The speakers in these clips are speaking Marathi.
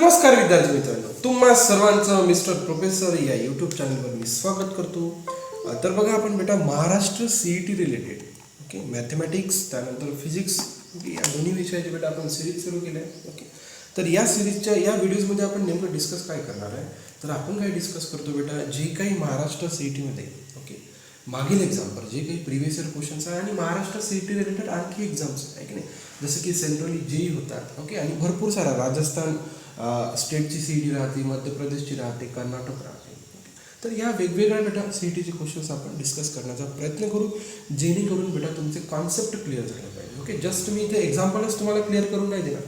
नमस्कार विद्यार्थी मित्रांनो, तुम्हा सर्वांचं मिस्टर प्रोफेसर या यूट्यूब चॅनलवर मी स्वागत करतो. तर बघा आपण बेटा Maharashtra CET related okay mathematics त्यानंतर फिजिक्स या दोन्ही विषयाचे बेटा आपण सिरीज सुरू केले आहे. ओके, तर या सिरीजच्या या व्हिडिओजमध्ये आपण नेमकं डिस्कस काय करणार आहे, तर आपण काय डिस्कस करतो बेटा, जे काही महाराष्ट्र CETमध्ये ओके मागील एक्झाम्पल जे काही प्रिव्हियस इयर क्वेश्चन्स आहे आणि महाराष्ट्र CET रिलेटेड आणखी एक्झाम्स आहे की नाही, जसं की सेंट्रली JEE होतात ओके, आणि भरपूर सारा राजस्थान स्टेटची CET राहते, मध्य प्रदेशची राहते, कर्नाटक राहते. तर या वेगवेगळ्या बेटा CETचे क्वेश्चन्स आपण डिस्कस करण्याचा प्रयत्न करू, जेणेकरून बेटा तुमचे कॉन्सेप्ट क्लिअर झाले पाहिजे. ओके, जस्ट मी इथे एक्झाम्पलच तुम्हाला क्लिअर करून नाही देणार,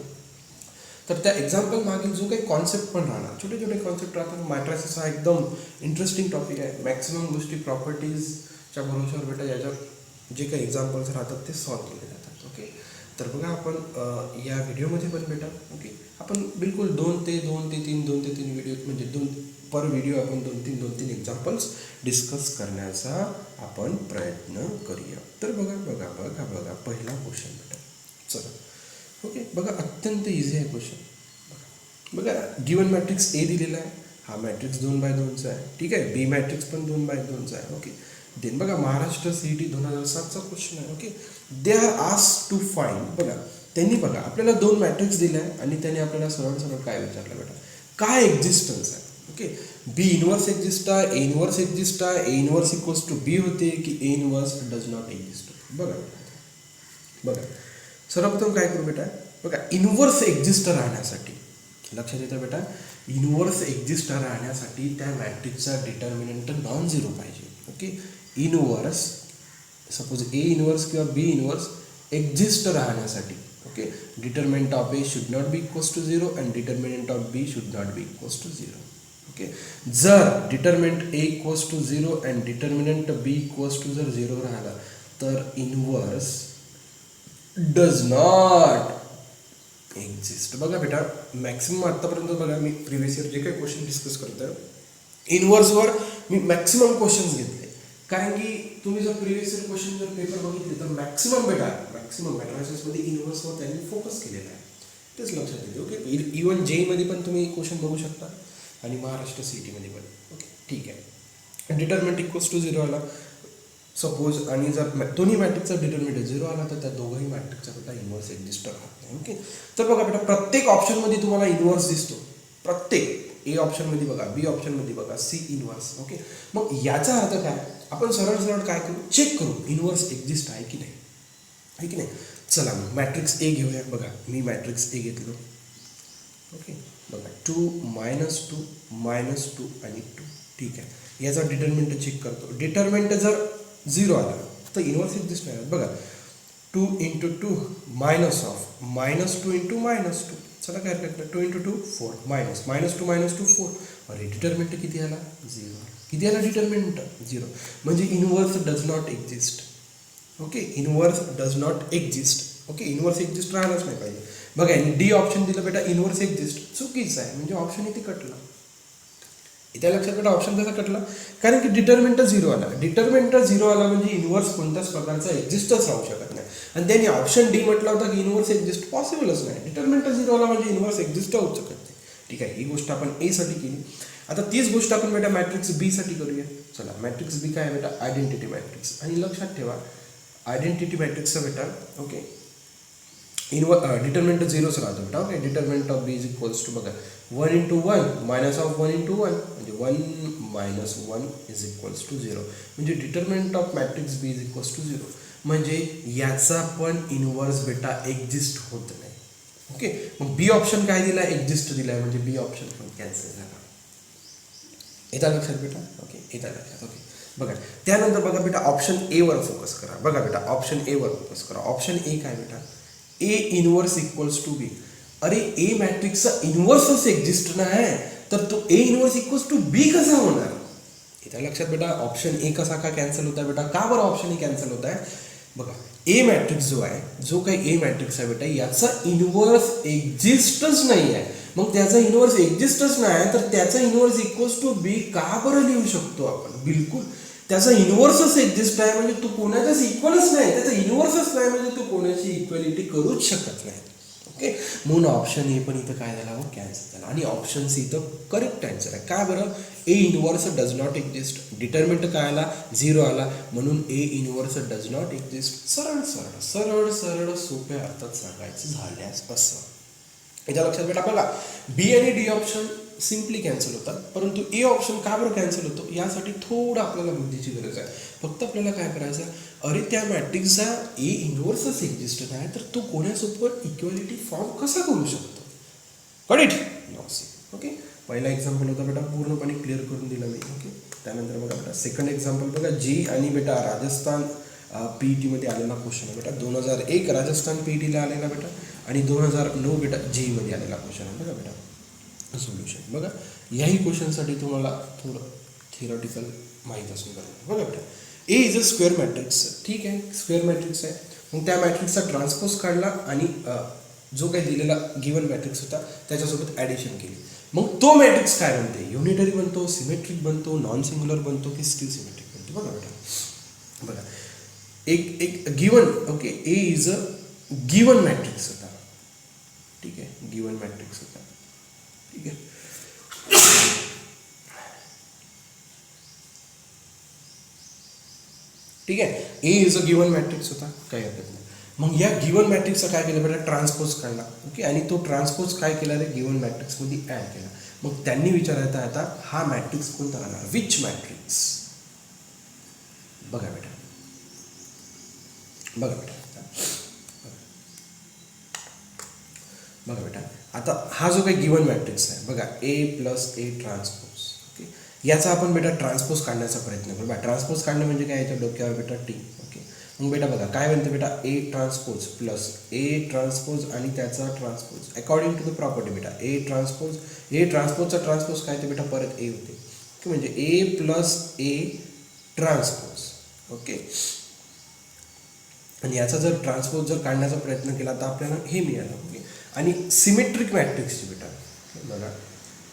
तर त्या एक्झाम्पल मागील जो काही कॉन्सेप्ट पण राहणार, छोटे छोटे कॉन्सेप्ट राहतात. मॅट्रिसेस हा एकदम इंटरेस्टिंग टॉपिक आहे. मॅक्सिमम गोष्टी प्रॉपर्टीजच्या भरोशावर बेटा याच्यात जे काही एक्झाम्पल्स राहतात ते सॉल्व्ह केले जातात. ओके, तर बघा आपण या व्हिडिओमध्ये पण बेटा ओके आपण बिलकुल 2 ते 3 व्हिडिओ म्हणजे 2 पर व्हिडिओ आपण 2 ते 3 एक्झाम्पल्स डिस्कस करण्याचा आपण प्रयत्न करूया. तर बघा पहिला क्वेश्चन बेटा, चला ओके बघा अत्यंत इझी आहे क्वेश्चन. बघा गिवन मॅट्रिक्स A दिलेला आहे, हा मॅट्रिक्स 2x2चा आहे. ठीक आहे, B मॅट्रिक्स पण 2x2चा आहे. ओके, देन बघा महाराष्ट्र CET 2007चा क्वेश्चन आहे. Okay, they are asked to find. बघा त्यांनी बघा आपल्याला 2 मॅट्रिक्स दिले आहे आणि त्यांनी आपल्याला सरळ काय विचारलं बेटा, काय एक्झिस्टन्स आहे. ओके, B इनवर्स एक्झिस्ट आहे, A इनवर्स एक्झिस्ट आहे, A inverse equals to B होते की A inverse does not exist. बघा सर्वप्रथम काय करू बेटा, बघा इनवर्स एक्झिस्ट राहण्यासाठी लक्षात येतं बेटा, इनवर्स एक्झिस्ट राहण्यासाठी त्या मॅट्रिक्सचा डिटर्मिनंट नॉन झिरो पाहिजे. Okay, inverse suppose A inverse किंवा B इनवर्स एक्झिस्ट राहण्यासाठी okay determinant of A should not be equals to 0 and determinant of B should not be equals to 0. Okay, जर determinant A equals to 0 and determinant B equals to जर 0 राहिला तर इनवर्स डज नॉट एक्झिस्ट. बघा बेटा मॅक्सिमम आत्तापर्यंत बघा मी प्रिव्हियस इयर जे काही क्वेश्चन डिस्कस करतोय इनवर्सवर मी मॅक्सिमम क्वेश्चन्स घेतले, कारण की तुम्ही जर प्रिव्हियस इयर क्वेश्चन जर पेपर बघितले तर मॅक्सिमम मॅट्रिसेसमध्ये इनवर्सवर त्यांनी फोकस केलेला आहे, तेच लक्षात येते. ओके, इवन JEEमध्ये पण तुम्ही क्वेश्चन बघू शकता आणि महाराष्ट्र CETमध्ये पण. ओके ठीक आहे, डिटर्मिनंट इक्वल्स टू 0 आला सपोज, आणि जर दोन्ही मॅट्रिक्सचा डिटर्मिनंट 0 आला तर त्या दोघंही मॅट्रिक्सचा बेटा इनवर्स एक्झिस्ट राहत नाही. ओके, तर बघा बेटा प्रत्येक ऑप्शनमध्ये तुम्हाला इनवर्स दिसतो, प्रत्येक A ऑप्शनमध्ये बघा, B ऑप्शनमध्ये बघा, C इनवर्स. ओके, मग याचा अर्थ काय, आपण सरळ काय करू, चेक करू इनवर्स एक्झिस्ट आहे की नाही. चला मग मॅट्रिक्स A घेऊया. बघा मी मॅट्रिक्स A घेतलो. ओके बघा 2 -2 -2 आणि 2. ठीक आहे, याचा डिटर्मिनंट चेक करतो. डिटर्मिनंट जर 0 आला तर इनवर्स एक्झिस्ट नाही. बघा 2 × 2 -2 × -2. चला काय करतो, 2 × 2 4 -2 4. अरे डिटर्मिनंट किती आला, 0. किती आला डिटर्मिनंट, 0. म्हणजे inverse does not exist. Okay, inverse does not exist. Okay, inverse exist राहिलाच नाही पाहिजे. बघा D ऑप्शन दिलं बेटा इनवर्स एक्झिस्ट, चुकीचं आहे, म्हणजे ऑप्शन इथे कटला. इथे लक्षात बेटा ऑप्शन कसा कटला, कारण की डिटर्मिनंट 0 आला. डिटर्मिनंट 0 आला म्हणजे इनवर्स कोणत्याच प्रकारचा एक्झिस्टच राहू शकत नाही, आणि त्यांनी ऑप्शन D म्हटला होता की इनवर्स एक्झिस्ट पॉसिबलच नाही. डिटर्मिनंट 0 आला म्हणजे इनवर्स एक्झिस्ट होऊ शकत नाही. ठीक आहे, ही गोष्ट आपण A साठी केली. आता तीच गोष्ट आपण बेटा मॅट्रिक्स B साठी करूया. चला मॅट्रिक्स B काय आहे बेटा, आयडेंटिटी मॅट्रिक्स. आणि लक्षात ठेवा आयडेंटिटी मॅट्रिक्सचा बेटा ओके डिटर्मिनंट 0च राहतो बेटा. Okay, determinant of B is equals to बघा 1 × 1 मायनस ऑफ 1 × 1 म्हणजे 1 - 1 इज इक्वल्स टू 0. म्हणजे determinant of matrix B is equals to 0, म्हणजे याचा पण इनवर्स बेटा एक्झिस्ट होत नाही. ओके, मग B ऑप्शन काय दिला, एक्झिस्ट दिलाय, म्हणजे B ऑप्शन पण कॅन्सल झाला. येता लक्षात बेटा. ओके, येता लक्षात. ओके बघा त्यानंतर बघा बेटा ऑप्शन A वर फोकस करा. बघा बेटा ऑप्शन A वर फोकस करा. ऑप्शन A काय बेटा, A inverse equals to B. अरे A मॅट्रिक्सचा इनवर्सच एक्झिस्ट नाही तर तो A inverse equals to B कसा होणार. इथं लक्षात बेटा ऑप्शन A कसा का कॅन्सल होता बेटा, का बरं ऑप्शन A कॅन्सल होत आहे. बघा A मॅट्रिक्स जो काही A मॅट्रिक्स आहे बेटा याचा इनवर्स एक्झिस्टच नाही आहे. मग त्याचा इनवर्स एक्झिस्टच नाही तर त्याचा इनवर्स इक्वल्स टू B का बरं लिहू शकतो आपण, बिलकुल त्याचा इनवर्सच एक्झिस्ट आहे म्हणजे तो कोणाच्याच इक्वलच नाही, त्याचा इनवर्सच नाही म्हणजे तो कोणाची इक्वॅलिटी करूच शकत नाही. ओके, म्हणून ऑप्शन ए पण इथं काय झाला, कॅन्सल झाला. आणि ऑप्शन सी इथं करेक्ट आन्सर आहे. का बरं, A inverse does not exist. Determinant काय आला, 0 आला, म्हणून A inverse does not exist. सरळ सरळ सरळ सरळ सोप्या अर्थात सांगायचं झाल्यास असं. याच्या लक्षात बेटा बघा, बी आणि डी ऑप्शन सिम्पली कॅन्सल होतात, परंतु ए ऑप्शन का बरं कॅन्सल होतो, यासाठी थोडं आपल्याला बुद्धीची गरज आहे. फक्त आपल्याला काय करायचं, अरे त्या मॅट्रिक्सचा ए इनव्हर्सच एक्झिस्ट नाही, तर तो कोणासोबत इक्वॅलिटी फॉर्म कसा करू शकतो. Correct, okay. पहिला एक्झाम्पल होता बेटा, पूर्णपणे क्लिअर करून दिला मी. ओके, त्यानंतर बघा बेटा सेकंड एक्झाम्पल बघा, जी आणि बेटा राजस्थान PET आलेला क्वेश्चन आहे बेटा. 2001 राजस्थान PETला आलेला बेटा, आणि 2009 बेटा JEEमध्ये आलेला क्वेश्चन आहे. बघा बेटा सोल्युशन बघा, याही क्वेश्चनसाठी तुम्हाला थोडं थिअरॉटिकल माहीत असून बघा. बघा बेटा, ए इज अ स्क्वेअर मॅट्रिक्स. ठीक आहे, स्क्वेअर मॅट्रिक्स आहे. मग त्या मॅट्रिक्सचा ट्रान्सपोज काढला आणि जो काही दिलेला गिवन मॅट्रिक्स होता त्याच्यासोबत ॲडिशन केली. मग तो मॅट्रिक्स काय बनते, युनिटरी बनतो, सिमेट्रिक बनतो, नॉन सिंग्युलर बनतो की स्टिल सिमेट्रिक बनतो. बघा बेटा, बघा एक given, okay, A is a given matrix होता. ठीक आहे, गिवन मॅट्रिक्स होता. ठीक आहे, ठीक आहे, ए इज अ गिवन मॅट्रिक्स होता, काही हरकत नाही. मग या गिवन मॅट्रिक्सचा काय केलं बेटा, ट्रान्सपोज काढला. ओके, आणि तो ट्रान्सपोज काय केला रे, गिवन मॅट्रिक्समध्ये ॲड केला. मग त्यांनी विचारायचा आता हा मॅट्रिक्स कोणता राहणार, विच मॅट्रिक्स. बघा बेटा, बघा बेटा, बघा बेटा, आता हा जो काही गिवन मॅट्रिक्स आहे बघा, A plus A transpose. Okay, याचा आपण बेटा ट्रान्सपोज काढण्याचा प्रयत्न करू. बघा, ट्रान्सपोज काढणं म्हणजे काय, याच्या डोक्यावर बेटा टी. ओके, मग बेटा बघा काय म्हणते बेटा, A transpose plus A transpose आणि त्याचा transpose according to the property बेटा. ए ट्रान्सपोजचा ट्रान्सपोज काय ते बेटा परत ए होते. ओके, म्हणजे ए प्लस ए ट्रान्सपोज. ओके, आणि याचा जर ट्रान्सपोज जर काढण्याचा प्रयत्न केला तर आपल्याला हे मिळालं. ओके, आणि सिमेट्रिक मॅट्रिक्सची बेटा बघा,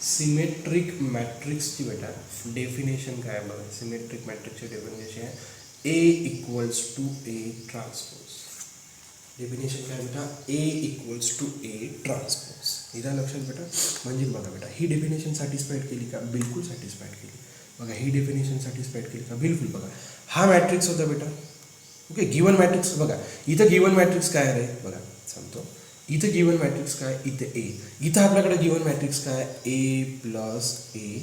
सिमेट्रिक मॅट्रिक्सची बेटा डेफिनेशन काय आहे बघा. सिमेट्रिक मॅट्रिक्सची डेफिनेशन आहे A equals to A transpose. Definition काय बेटा, A equals to A transpose. इथं लक्षात बेटा, म्हणजे बघा बेटा, ही डेफिनेशन सॅटिस्फाईड केली का, बिलकुल सॅटिस्फाईड केली. बघा, ही डेफिनेशन सॅटिस्फाईड केली का, बिलकुल. बघा, हा मॅट्रिक्स होता बेटा. ओके, गिवन मॅट्रिक्स बघा, इथं गिवन मॅट्रिक्स काय आहे बघा, सांगतो. इथं गिवन मॅट्रिक्स काय, इथं ए. इथं आपल्याकडे गिवन मॅट्रिक्स काय, ए प्लस ए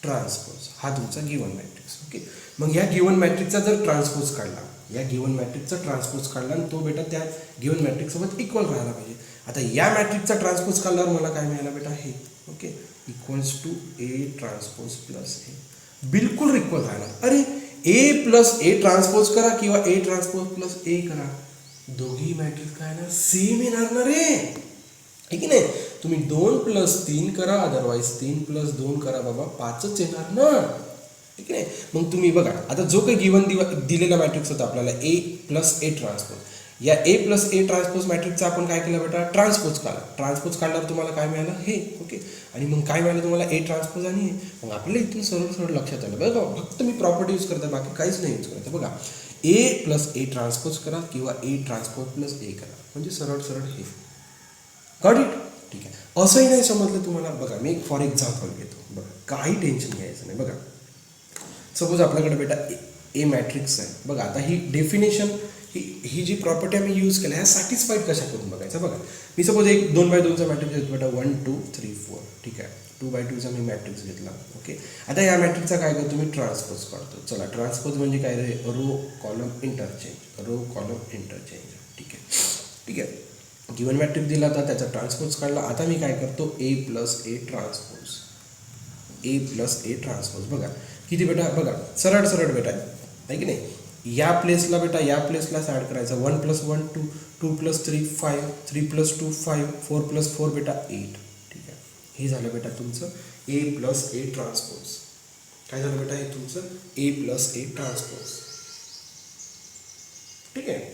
ट्रान्सपोज. हा तुमचा गिवन मॅट्रिक्स. ओके, मग या गिवन मॅट्रिक्सचा जर ट्रान्सपोज काढला, या गिवन मॅट्रिक्सचा ट्रान्सपोज काढला आणि तो बेटा त्या गिवन मॅट्रिक्ससोबत इक्वल राहायला पाहिजे. आता या मॅट्रिक्सचा ट्रान्सपोज काढल्यावर मला काय मिळालं बेटा, हे. Okay, equals to A transpose plus A, बिलकुल इक्वल राहणार. अरे ए प्लस ए ट्रान्सपोज करा किंवा ए ट्रान्सपोज प्लस ए करा, दोघी मॅट्रिक्स काय ना सेम येणार ना रे, आहे की नाही. तुम्ही 2 + 3 करा, अदरवाईज 3 + 2 करा बाबा, 5च येणार ना, ठीक आहे. मग तुम्ही बघा, आता जो काही गिवन दिलेला मॅट्रिक्स होता आपल्याला ए प्लस ए ट्रान्सपोज, या ए प्लस ए ट्रान्सपोज मॅट्रिक्सचा आपण काय केलं बेटा, ट्रान्सपोज काढला. ट्रान्सपोज काढल्यावर तुम्हाला काय मिळालं, हे. ओके, आणि मग काय मिळालं तुम्हाला, ए ट्रान्सपोज आणि हे. मग आपल्याला इथून सरळ सरळ लक्षात आलं बघा, फक्त मी प्रॉपर्टी यूज करतो, बाकी काहीच नाही यूज करायचं. बघा, ए प्लस ए ट्रान्सपोज करा किंवा ए ट्रान्सपोज प्लस ए करा, म्हणजे सरळ सरळ हे. गॉट इट, ठीक आहे. असंही नाही समजलं तुम्हाला, बघा मी एक फॉर एक्झाम्पल घेतो. बघा, काही टेन्शन घ्यायचं नाही. बघा, सपोज आपल्याकडे बेटा ए मॅट्रिक्स आहे. बघा, आता ही डेफिनेशन, ही जी प्रॉपर्टी आम्ही यूज केल्या ह्या सॅटिस्फाईड कशा करून बघायचं. बघा, मी सपोज एक 2x2चा मॅट्रिक्स घेतो बेटा, 1 2 3 4, ठीक आहे. 2x2चा मी मॅट्रिक्स घेतला. ओके, आता या मॅट्रिक्सचा काय करतो मी, ट्रान्सपोज काढतो. चला, ट्रान्सपोज म्हणजे काय रे, row column interchange, row column interchange. ठीक आहे, ठीक आहे. गिवन मॅट्रिक्स दिला होता, त्याचा ट्रान्सपोज काढला. आता मी काय करतो, ए plus A transpose, A plus A transpose. बघा किती बेटा, बघा सरळ सरळ बेटा आहे की नाही. या प्लेसला बेटा, या प्लेसलाच ॲड करायचा. 1 + 1 2, 2 + 3 5, 3 + 2 5, 4 + 4 बेटा 8. ठीक आहे, हे झालं बेटा तुमचं ए प्लस ए ट्रान्सपोज. काय झालं बेटा, हे तुमचं ए प्लस ए ट्रान्सपोज. ठीक आहे,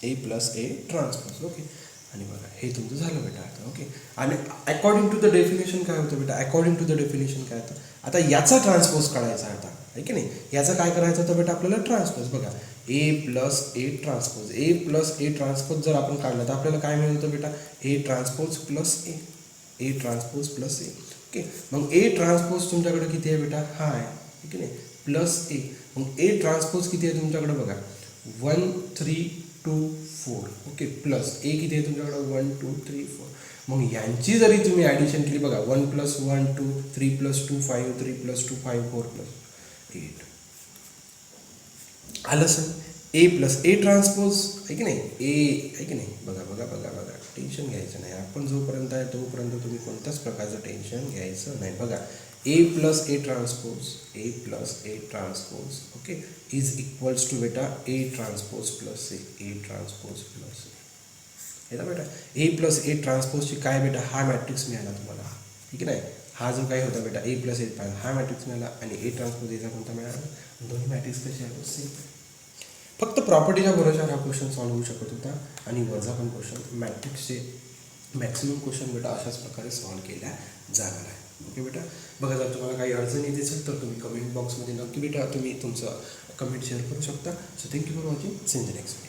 ए प्लस ए ट्रान्सपोज. ओके, आणि बघा हे तुमचं झालं बेटा आता. ओके, आणि अकॉर्डिंग टू द डेफिनेशन काय होतं बेटा, अकॉर्डिंग टू द डेफिनेशन काय होतं, आता याचा ट्रान्सपोज काढायचा आता. आहे की नाही. याचं काय करायचं होतं बेटा आपल्याला ट्रान्सपोज. बघा A plus A transpose, A plus A transpose जर आपण काढलं तर आपल्याला काय मिळत होतं बेटा, A transpose plus A, A transpose plus A. Okay, मग ए ट्रान्सपोज तुमच्याकडे किती आहे बेटा, हा आहे ठीक आहे नाही, प्लस ए. मग ए ट्रान्सपोज किती आहे तुमच्याकडे बघा 1 3 2 4. ओके, प्लस ए किती आहे तुमच्याकडे 1 2 3 4. मग यांची जरी तुम्ही ॲडिशन केली बघा 1 + 1 2 3 + 2 5 3 + 2 5 4 + 8 आलं sir. A plus A transpose आहे की नाही, ए आहे की नाही. बघा बघा बघा बघा, टेन्शन घ्यायचं नाही. आपण जोपर्यंत आहे तोपर्यंत तुम्ही कोणत्याच प्रकारचं टेन्शन घ्यायचं नाही. बघा A plus A transpose, A plus A transpose okay is equals to बेटा A transpose plus A, A transpose plus A. हे ना बेटा ए प्लस ए ट्रान्सपोजची काय बेटा, हा मॅट्रिक्स मिळाला तुम्हाला ठीक आहे नाही. हा जो काही होता बेटा ए प्लस ए हा मॅट्रिक्स मिळाला आणि ए ट्रान्सपोज याचा कोणता मिळाला, दोन्ही मॅट्रिक्स कसे आहेत सेम. फक्त प्रॉपर्टीच्या भरोशावर हा क्वेश्चन सॉल्व्ह होऊ शकत होता आणि वजा पण क्वेश्चन मॅट्रिक्सचे मॅक्सिमम क्वेश्चन बेटा अशाच प्रकारे सॉल्व्ह केल्या जाणार आहे. ओके बेटा, बघा जर तुम्हाला काही अडचण येत असेल तर तुम्ही कमेंट बॉक्समध्ये नक्की बेटा तुम्ही तुमचं कमेंट शेअर करू शकता. So thank you for watching. See in the next video.